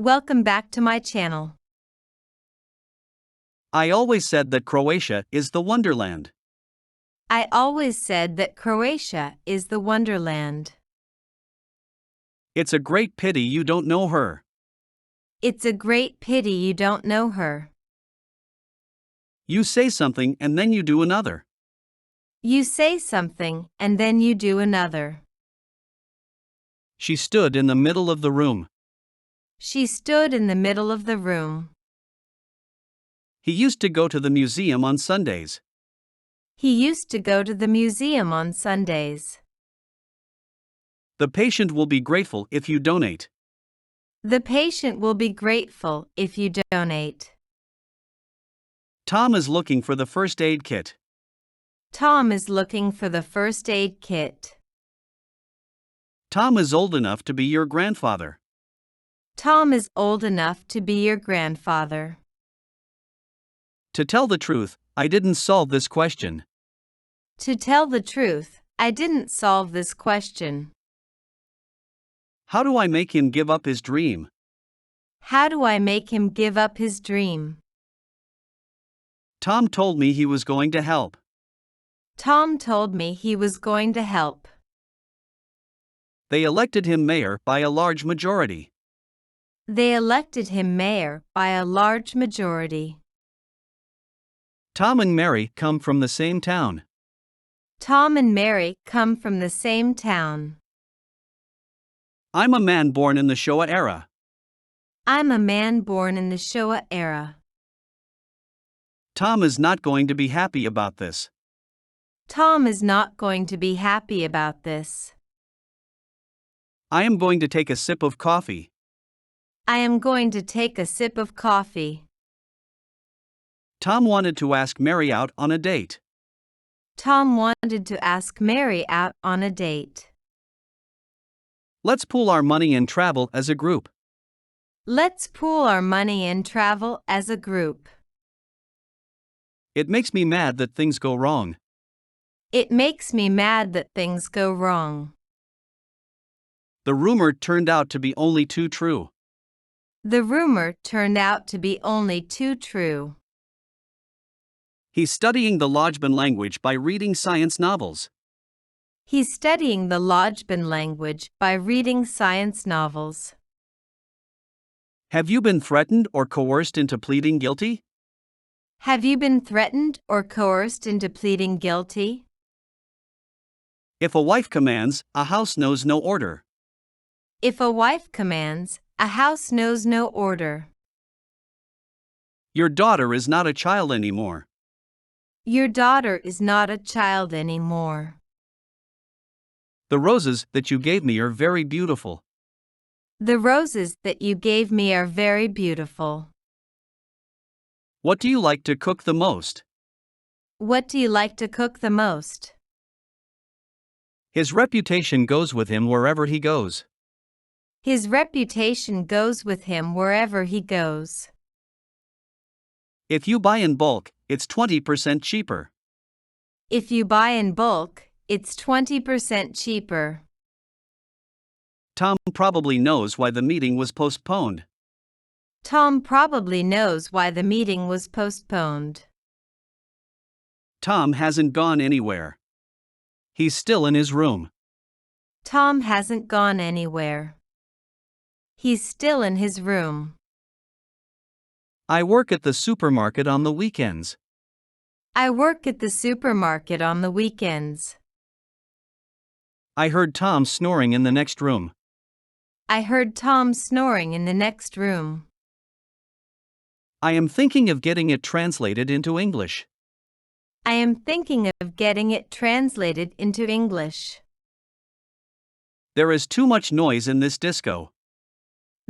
Welcome back to my channel. I always said that Croatia is the wonderland. I always said that Croatia is the wonderland. It's a great pity you don't know her. It's a great pity you don't know her. You say something and then you do another. You say something and then you do another. She stood in the middle of the room. She stood in the middle of the room. He used to go to the museum on Sundays. He used to go to the museum on Sundays. The patient will be grateful if you donate. The patient will be grateful if you donate. Tom is looking for the first aid kit. Tom is looking for the first aid kit. Tom is old enough to be your grandfather. Tom is old enough to be your grandfather. To tell the truth, I didn't solve this question. To tell the truth, I didn't solve this question. How do I make him give up his dream? How do I make him give up his dream? Tom told me he was going to help. Tom told me he was going to help. They elected him mayor by a large majority. They elected him mayor by a large majority. Tom and Mary come from the same town. Tom and Mary come from the same town. I'm a man born in the Showa era. I'm a man born in the Showa era. Tom is not going to be happy about this. Tom is not going to be happy about this. I am going to take a sip of coffee. I am going to take a sip of coffee. Tom wanted to ask Mary out on a date. Tom wanted to ask Mary out on a date. Let's pool our money and travel as a group. Let's pool our money and travel as a group. It makes me mad that things go wrong. It makes me mad that things go wrong. The rumor turned out to be only too true. The rumor turned out to be only too true. He's studying the Lojban language by reading science novels. He's studying the Lojban language by reading science novels. Have you been threatened or coerced into pleading guilty? Have you been threatened or coerced into pleading guilty? If a wife commands, a house knows no order. If a wife commands, a house knows no order. Your daughter is not a child anymore. Your daughter is not a child anymore. The roses that you gave me are very beautiful. The roses that you gave me are very beautiful. What do you like to cook the most? What do you like to cook the most? His reputation goes with him wherever he goes. His reputation goes with him wherever he goes. If you buy in bulk, it's 20% cheaper. If you buy in bulk, it's 20% cheaper. Tom probably knows why the meeting was postponed. Tom probably knows why the meeting was postponed. Tom hasn't gone anywhere. He's still in his room. Tom hasn't gone anywhere. He's still in his room. I work at the supermarket on the weekends. I work at the supermarket on the weekends. I heard Tom snoring in the next room. I heard Tom snoring in the next room. I am thinking of getting it translated into English. I am thinking of getting it translated into English. There is too much noise in this disco.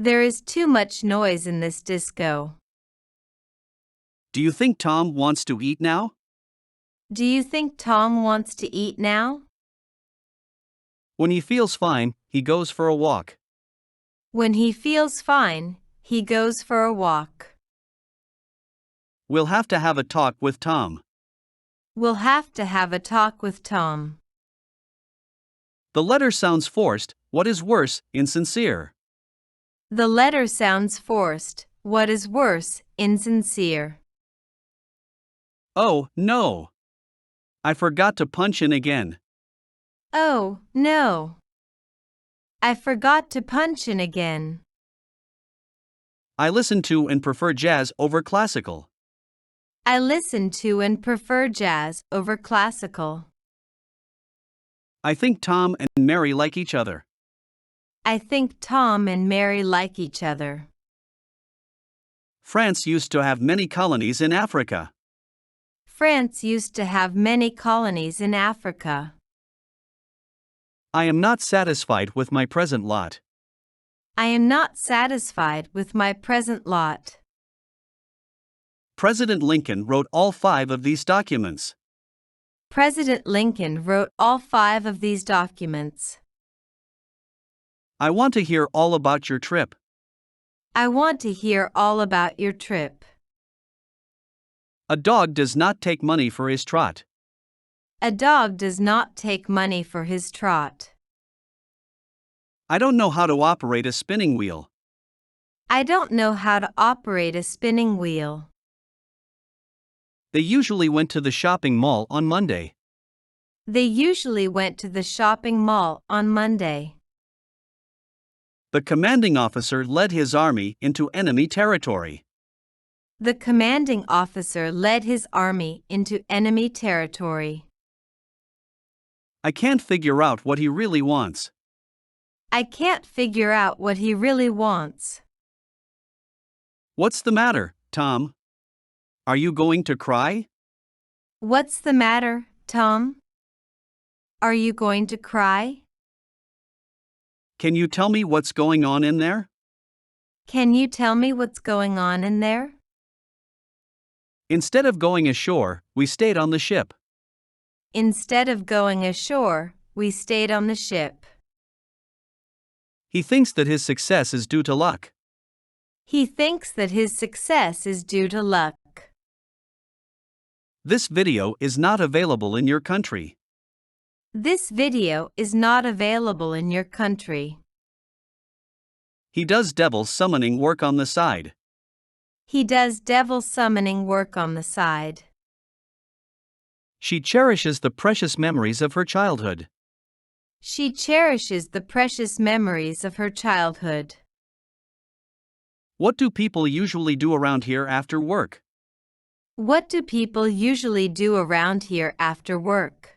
There is too much noise in this disco. Do you think Tom wants to eat now? Do you think Tom wants to eat now? When he feels fine, he goes for a walk. When he feels fine, he goes for a walk. We'll have to have a talk with Tom. We'll have to have a talk with Tom. The letter sounds forced, what is worse, insincere. The letter sounds forced. What is worse, insincere. Oh, no. I forgot to punch in again. Oh, no. I forgot to punch in again. I listen to and prefer jazz over classical. I listen to and prefer jazz over classical. I think Tom and Mary like each other. I think Tom and Mary like each other. France used to have many colonies in Africa. France used to have many colonies in Africa. I am not satisfied with my present lot. I am not satisfied with my present lot. President Lincoln wrote all 5 of these documents. President Lincoln wrote all 5 of these documents. I want to hear all about your trip. I want to hear all about your trip. A dog does not take money for his trot. A dog does not take money for his trot. I don't know how to operate a spinning wheel. I don't know how to operate a spinning wheel. They usually went to the shopping mall on Monday. They usually went to the shopping mall on Monday. The commanding officer led his army into enemy territory. The commanding officer led his army into enemy territory. I can't figure out what he really wants. I can't figure out what he really wants. What's the matter, Tom? Are you going to cry? What's the matter, Tom? Are you going to cry? Can you tell me what's going on in there? Can you tell me what's going on in there? Instead of going ashore, we stayed on the ship. Instead of going ashore, we stayed on the ship. He thinks that his success is due to luck. He thinks that his success is due to luck. This video is not available in your country. This video is not available in your country. He does devil summoning work on the side. He does devil summoning work on the side. She cherishes the precious memories of her childhood. She cherishes the precious memories of her childhood. What do people usually do around here after work? What do people usually do around here after work?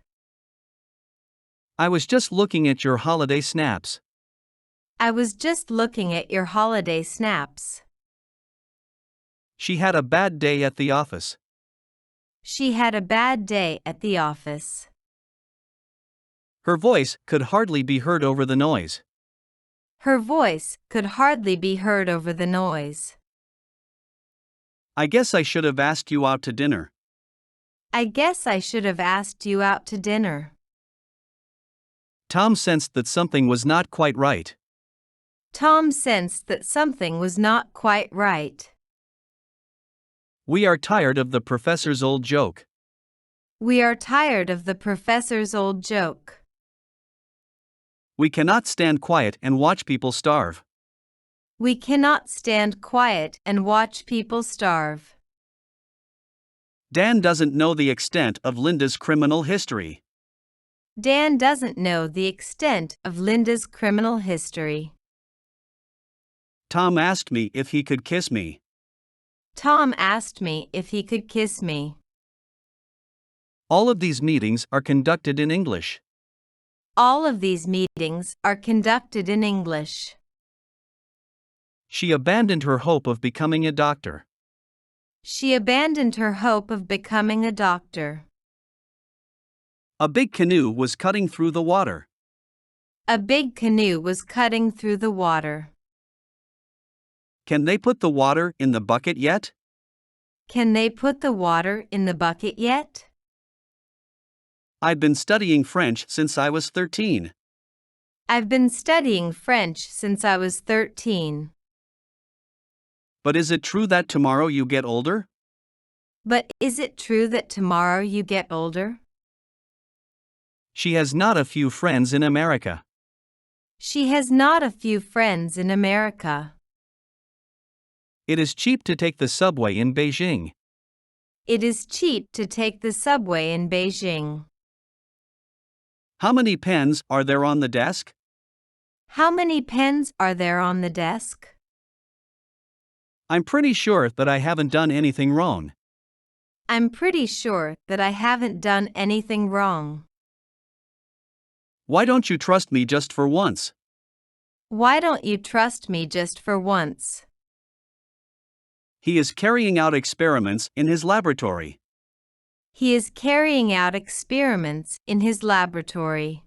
I was just looking at your holiday snaps. I was just looking at your holiday snaps. She had a bad day at the office. She had a bad day at the office. Her voice could hardly be heard over the noise. Her voice could hardly be heard over the noise. I guess I should have asked you out to dinner. I guess I should have asked you out to dinner. Tom sensed that something was not quite right. Tom sensed that something was not quite right. We are tired of the professor's old joke. We are tired of the professor's old joke. We cannot stand quiet and watch people starve. We cannot stand quiet and watch people starve. Dan doesn't know the extent of Linda's criminal history. Dan doesn't know the extent of Linda's criminal history. Tom asked me if he could kiss me. Tom asked me if he could kiss me. All of these meetings are conducted in English. All of these meetings are conducted in English. She abandoned her hope of becoming a doctor. She abandoned her hope of becoming a doctor. A big canoe was cutting through the water. A big canoe was cutting through the water. Can they put the water in the bucket yet? Can they put the water in the bucket yet? I've been studying French since I was 13. I've been studying French since I was 13. But is it true that tomorrow you get older? But is it true that tomorrow you get older? She has not a few friends in America. She has not a few friends in America. It is cheap to take the subway in Beijing. It is cheap to take the subway in Beijing. How many pens are there on the desk? How many pens are there on the desk? I'm pretty sure that I haven't done anything wrong. I'm pretty sure that I haven't done anything wrong. Why don't you trust me just for once? Why don't you trust me just for once? He is carrying out experiments in his laboratory. He is carrying out experiments in his laboratory.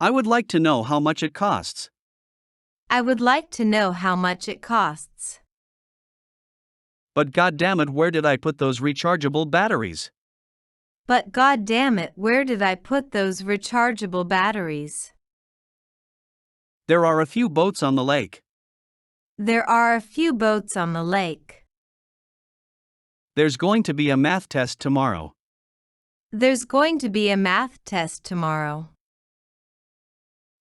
I would like to know how much it costs. I would like to know how much it costs. But goddammit, where did I put those rechargeable batteries? But goddammit, where did I put those rechargeable batteries? There are a few boats on the lake. There are a few boats on the lake. There's going to be a math test tomorrow. There's going to be a math test tomorrow.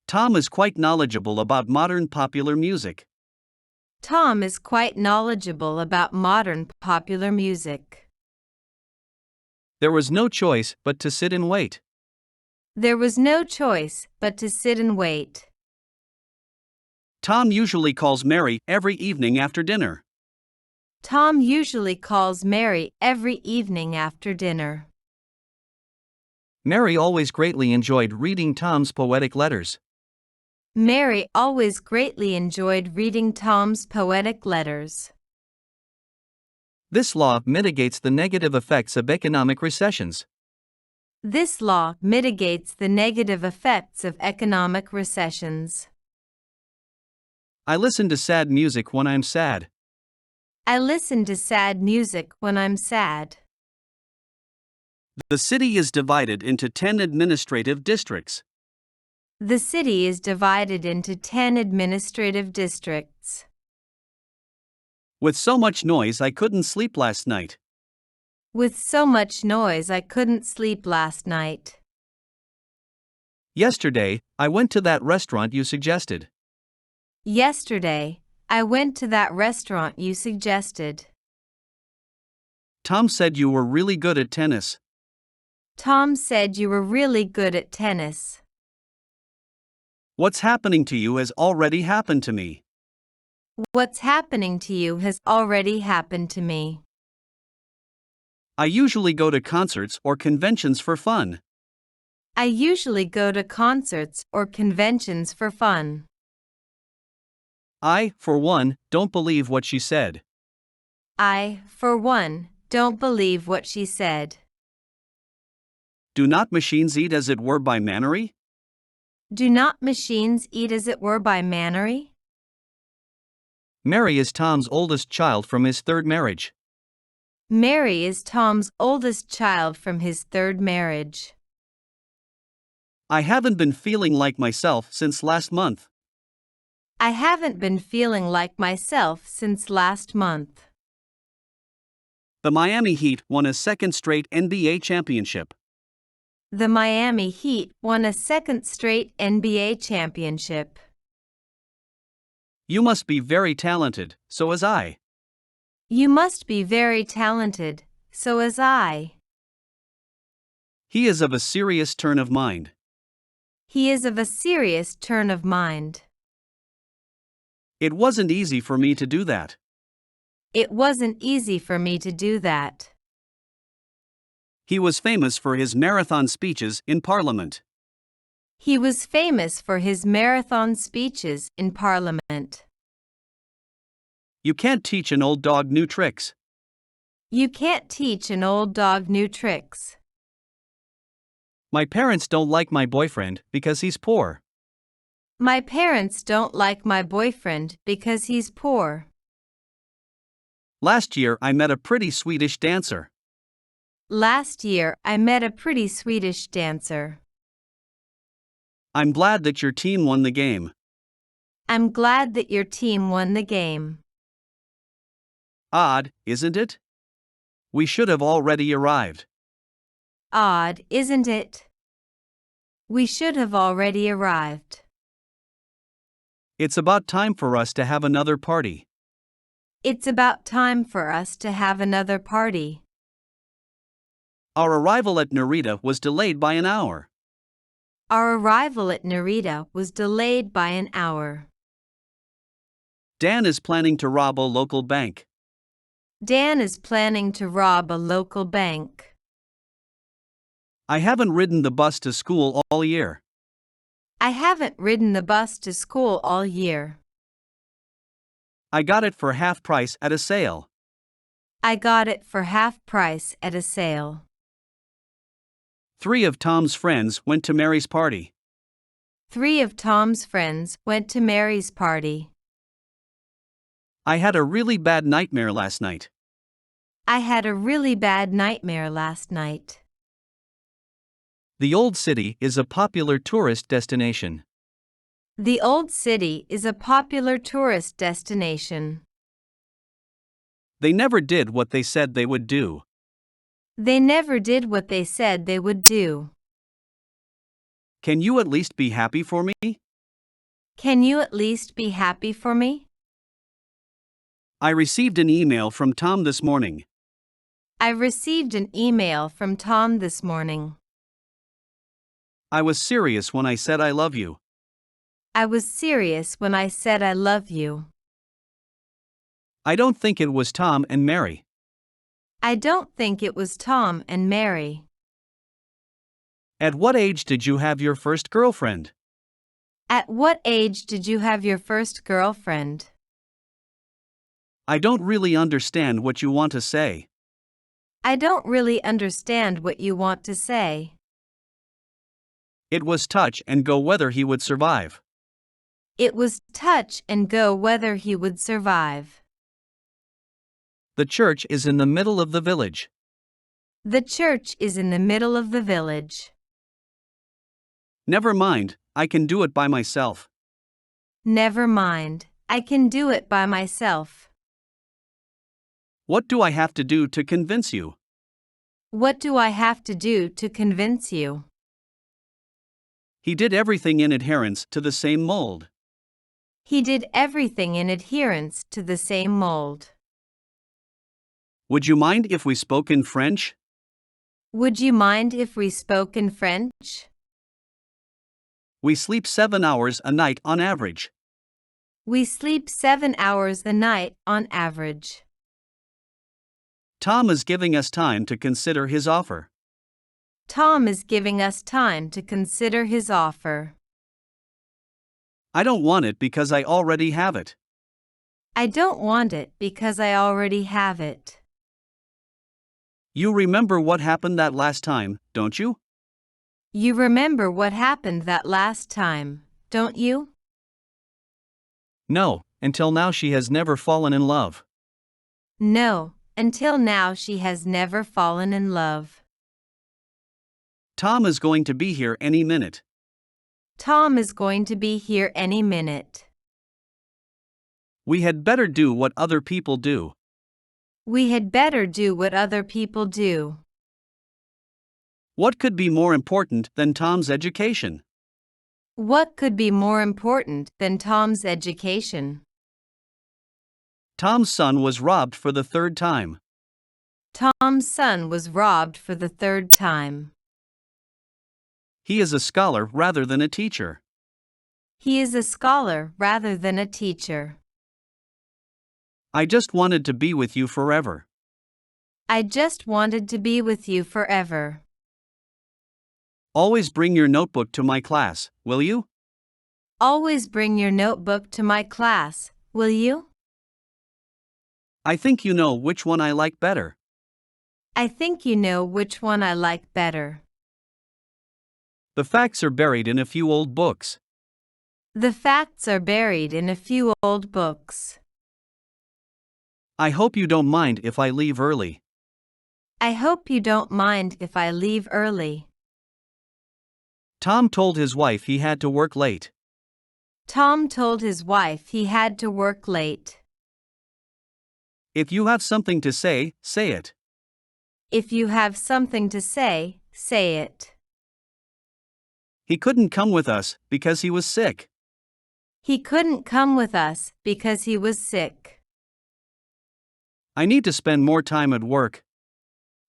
Tom is quite knowledgeable about modern popular music. Tom is quite knowledgeable about modern popular music. There was no choice but to sit and wait. There was no choice but to sit and wait. Tom usually calls Mary every evening after dinner. Tom usually calls Mary every evening after dinner. Mary always greatly enjoyed reading Tom's poetic letters. Mary always greatly enjoyed reading Tom's poetic letters. This law mitigates the negative effects of economic recessions. This law mitigates the negative effects of economic recessions. I listen to sad music when I'm sad. I listen to sad music when I'm sad. The city is divided into 10 administrative districts. The city is divided into 10 administrative districts. With so much noise, I couldn't sleep last night. With so much noise, I couldn't sleep last night. Yesterday, I went to that restaurant you suggested. Yesterday, I went to that restaurant you suggested. Tom said you were really good at tennis. Tom said you were really good at tennis. What's happening to you has already happened to me. What's happening to you has already happened to me. I usually go to concerts or conventions for fun. I usually go to concerts or conventions for fun. I, for one, don't believe what she said. I, for one, don't believe what she said. Do not machines eat as it were by mannery? Do not machines eat as it were by mannery? Mary is Tom's oldest child from his third marriage. Mary is Tom's oldest child from his third marriage. I haven't been feeling like myself since last month. I haven't been feeling like myself since last month. The Miami Heat won a second straight NBA championship. The Miami Heat won a second straight NBA championship. You must be very talented, so as I. You must be very talented, so as I. He is of a serious turn of mind. He is of a serious turn of mind. It wasn't easy for me to do that. It wasn't easy for me to do that. He was famous for his marathon speeches in Parliament. He was famous for his marathon speeches in Parliament. You can't teach an old dog new tricks. You can't teach an old dog new tricks. My parents don't like my boyfriend because he's poor. My parents don't like my boyfriend because he's poor. Last year I met a pretty Swedish dancer. Last year I met a pretty Swedish dancer. I'm glad that your team won the game. I'm glad that your team won the game. Odd, isn't it? We should have already arrived. Odd, isn't it? We should have already arrived. It's about time for us to have another party. It's about time for us to have another party. Our arrival at Narita was delayed by an hour. Our arrival at Narita was delayed by an hour. Dan is planning to rob a local bank. Dan is planning to rob a local bank. I haven't ridden the bus to school all year. I haven't ridden the bus to school all year. I got it for half price at a sale. I got it for half price at a sale. 3 of Tom's friends went to Mary's party. 3 of Tom's friends went to Mary's party. I had a really bad nightmare last night. I had a really bad nightmare last night. The Old City is a popular tourist destination. The Old City is a popular tourist destination. They never did what they said they would do. They never did what they said they would do. Can you at least be happy for me? Can you at least be happy for me? I received an email from Tom this morning. I received an email from Tom this morning. I was serious when I said I love you. I was serious when I said I love you. I don't think it was Tom and Mary. I don't think it was Tom and Mary. At what age did you have your first girlfriend? At what age did you have your first girlfriend? I don't really understand what you want to say. I don't really understand what you want to say. It was touch and go whether he would survive. It was touch and go whether he would survive. The church is in the middle of the village. The church is in the middle of the village. Never mind, I can do it by myself. Never mind, I can do it by myself. What do I have to do to convince you? What do I have to do to convince you? He did everything in adherence to the same mold. He did everything in adherence to the same mold. Would you mind if we spoke in French? Would you mind if we spoke in French? We sleep 7 hours a night on average. We sleep 7 hours a night on average. Tom is giving us time to consider his offer. Tom is giving us time to consider his offer. I don't want it because I already have it. I don't want it because I already have it. You remember what happened that last time, don't you? You remember what happened that last time, don't you? No, until now she has never fallen in love. No, until now she has never fallen in love. Tom is going to be here any minute. Tom is going to be here any minute. We had better do what other people do. We had better do what other people do. What could be more important than Tom's education? What could be more important than Tom's education? Tom's son was robbed for the 3rd time. Tom's son was robbed for the 3rd time. He is a scholar rather than a teacher. He is a scholar rather than a teacher. I just wanted to be with you forever. I just wanted to be with you forever. Always bring your notebook to my class, will you? Always bring your notebook to my class, will you? I think you know which one I like better. I think you know which one I like better. The facts are buried in a few old books. The facts are buried in a few old books. I hope you don't mind if I leave early. I hope you don't mind if I leave early. Tom told his wife he had to work late. Tom told his wife he had to work late. If you have something to say, say it. If you have something to say, say it. He couldn't come with us because he was sick. He couldn't come with us because he was sick. I need to spend more time at work.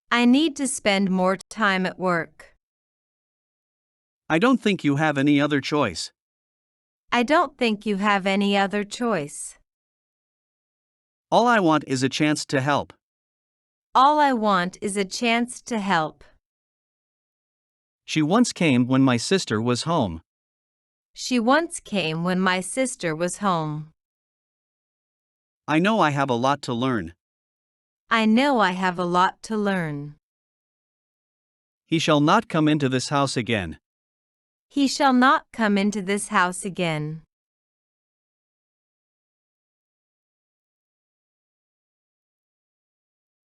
I need to spend more time at work. I don't think you have any other choice. I don't think you have any other choice. All I want is a chance to help. All I want is a chance to help. She once came when my sister was home. She once came when my sister was home. I know I have a lot to learn. I know I have a lot to learn. He shall not come into this house again. He shall not come into this house again.